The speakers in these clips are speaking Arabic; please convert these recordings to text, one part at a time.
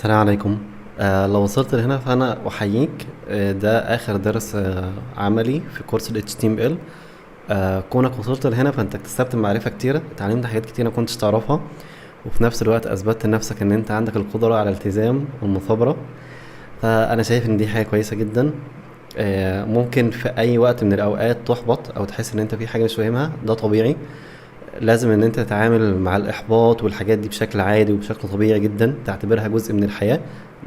السلام عليكم. لو وصلت لهنا فأنا أحييك. ده آخر درس عملي في كورس ال HTML. كونك وصلت لهنا فأنت اكتسبت معرفة كتيرة، اتعلمت حاجات كتيرة مكنتش تعرفها، وفي نفس الوقت أثبتت لنفسك إن أنت عندك القدرة على الالتزام والمثابرة. فأنا شايف إن دي حاجة كويسة جدا. ممكن في أي وقت من الأوقات تحبط أو تحس إن أنت في حاجة مش فاهمها، ده طبيعي. لازم ان انت تتعامل مع الاحباط والحاجات دي بشكل عادي وبشكل طبيعي جدا، تعتبرها جزء من الحياة.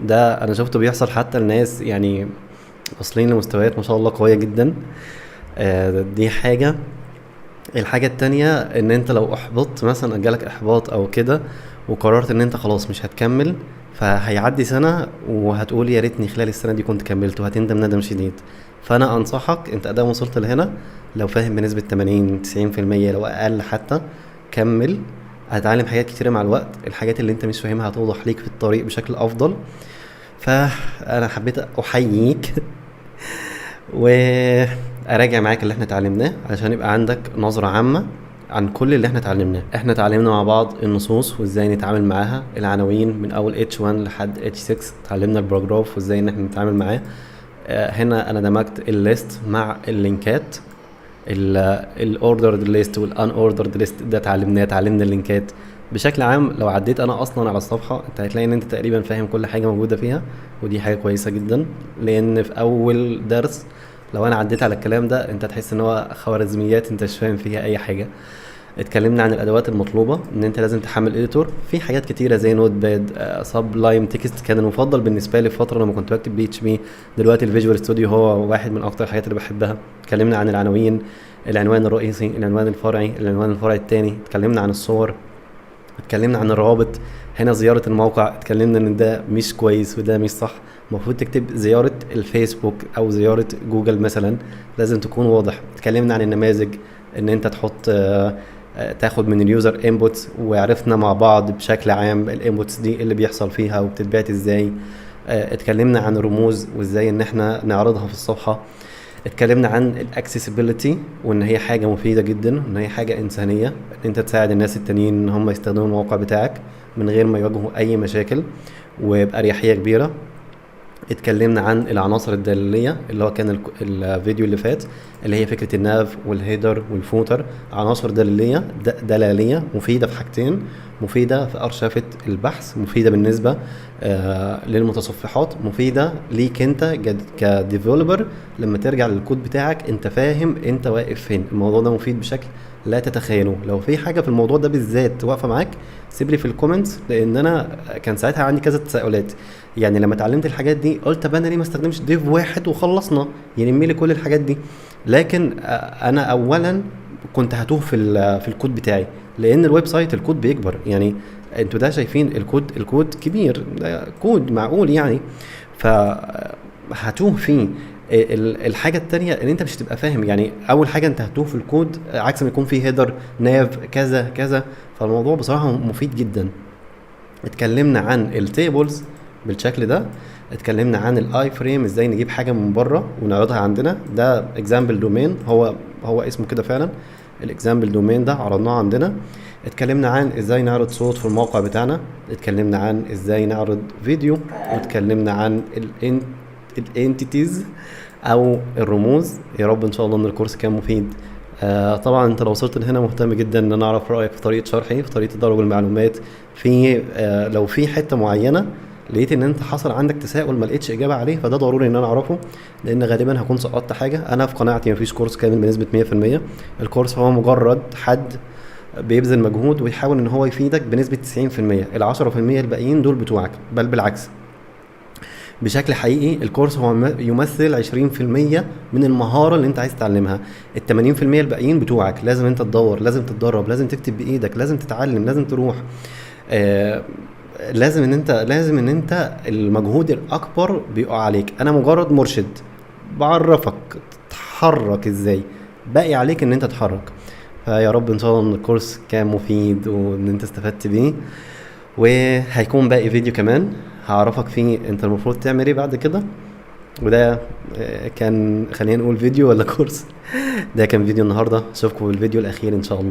ده انا شفته بيحصل حتى الناس يعني واصلين لمستويات ما شاء الله قوية جدا. دي حاجة. الحاجة التانية ان انت لو احبطت مثلا، جالك احباط او كده وقررت ان انت خلاص مش هتكمل، فهيعدي سنة وهتقول يا ريتني خلال السنة دي كنت كملت، وهتندم ندم شديد. فانا انصحك، انت ادام وصلت لهنا، لو فاهم بنسبة 80 90%، لو اقل حتى، كمل. هتتعلم حاجات كتيرة مع الوقت، الحاجات اللي انت مش فاهمها هتوضح ليك في الطريق بشكل افضل. فانا حبيت احييك واراجع معاك اللي احنا اتعلمناه علشان يبقى عندك نظرة عامة عن كل اللي احنا اتعلمناه. احنا اتعلمنا مع بعض النصوص وازاي نتعامل معاها، العناوين من اول H1 لحد H6، اتعلمنا الباراجراف وازاي ان احنا نتعامل معاه. هنا انا دمجت الليست مع اللينكات، الاوردرد ليست والان اوردرد ليست، ده اتعلمنا اللينكات بشكل عام. لو عديت انا اصلا على الصفحه انت هتلاقي ان انت تقريبا فاهم كل حاجه موجوده فيها، ودي حاجه كويسه جدا. لان في اول درس لو انا عديت على الكلام ده انت هتحس ان هو خوارزميات، انت مش فاهم فيها اي حاجه. اتكلمنا عن الادوات المطلوبه، ان انت لازم تحمل اديتور في حاجات كتيره زي نوت باد، سبلايم تكست كان المفضل بالنسبه لي في فتره لما كنت بكتب PHP. دلوقتي الفيجوال ستوديو هو واحد من اكتر الحاجات اللي بحبها. اتكلمنا عن العناوين، العنوان الرئيسي، العنوان الفرعي، العنوان الفرعي التاني. اتكلمنا عن الصور، اتكلمنا عن الروابط. هنا زيارة الموقع، اتكلمنا ان ده مش كويس وده مش صح. المفروض تكتب زيارة الفيسبوك او زيارة جوجل مثلا، لازم تكون واضح. اتكلمنا عن النماذج، ان انت تحط تاخد من اليوزر انبوتس، وعرفنا مع بعض بشكل عام الانبوتس دي اللي بيحصل فيها وبتتبعت ازاي. اتكلمنا عن الرموز وازاي ان احنا نعرضها في الصفحة. اتكلمنا عن الاكسسبيليتي، وان هي حاجه مفيده جدا، وان هي حاجه انسانيه، ان انت تساعد الناس التانيين ان هم يستخدموا الموقع بتاعك من غير ما يواجهوا اي مشاكل وباريحيه كبيره. اتكلمنا عن العناصر الدلاليه اللي هو كان الفيديو اللي فات، اللي هي فكره الناف والهيدر والفوتر. عناصر دلاليه دلاليه مفيده في حاجتين: مفيده في ارشفه البحث، مفيده بالنسبه للمتصفحات، مفيده ليك انت كديفلوبر. لما ترجع للكود بتاعك انت فاهم انت واقف فين. الموضوع ده مفيد بشكل لا تتخيله. لو في حاجه في الموضوع ده بالذات واقفه معاك سيب لي في الكومنتس، لان انا كان ساعتها عندي كذا تساؤلات. يعني لما اتعلمت الحاجات دي قلت طب انا ليه ما استخدمش ديف واحد وخلصنا يلم لي كل الحاجات دي. لكن انا اولا كنت هتوه في الكود بتاعي، لان الويب سايت الكود بيكبر. يعني انتوا ده شايفين الكود كبير، ده كود معقول يعني، ف هتوه فيه. الحاجة التانية ان انت مش هتبقى فاهم. يعني اول حاجة انت هتوه في الكود عكس ما يكون فيه هيدر ناف كذا كذا. فالموضوع بصراحة مفيد جدا. اتكلمنا عن التيبلز بالشكل ده. اتكلمنا عن الاي فريم، ازاي نجيب حاجه من بره ونعرضها عندنا. ده اكزامبل دومين، هو اسمه كده فعلا. الاكزامبل دومين ده عرضناه عندنا. اتكلمنا عن ازاي نعرض صوت في الموقع بتاعنا. اتكلمنا عن ازاي نعرض فيديو. واتكلمنا عن الانتيتيز او الرموز. يا رب ان شاء الله ان الكورس كان مفيد. طبعا انت لو وصلت لهنا مهتم جدا ان انا اعرف رايك في طريقه شرحي، في طريقه تدرج المعلومات، في لو في حته معينه لقيت ان انت حصل عندك تساؤل ما لقيتش اجابه عليه، فده ضروري ان انا اعرفه، لان غالبا هكون سقطت حاجه. انا في قناعتي مفيش كورس كامل بنسبه 100%. الكورس هو مجرد حد بيبذل مجهود ويحاول ان هو يفيدك بنسبه 90%. ال 10% الباقيين دول بتوعك، بل بالعكس. بشكل حقيقي الكورس هو يمثل 20% من المهارة اللي انت عايز تتعلمها. ال 80% الباقيين بتوعك لازم انت تدور، لازم تتدرب، لازم تكتب بايدك، لازم تتعلم، لازم تروح. آه لازم ان انت المجهود الاكبر بيقع عليك. انا مجرد مرشد بعرفك تتحرك ازاي، باقي عليك ان انت تتحرك. فيا رب ان شاء الله ان الكورس كان مفيد وان انت استفدت بيه. وهيكون باقي فيديو كمان هعرفك فيه انت المفروض تعمل ايه بعد كده. وده كان، خلينا نقول فيديو ولا كورس. ده كان فيديو النهارده، اشوفكم في الفيديو الاخير ان شاء الله.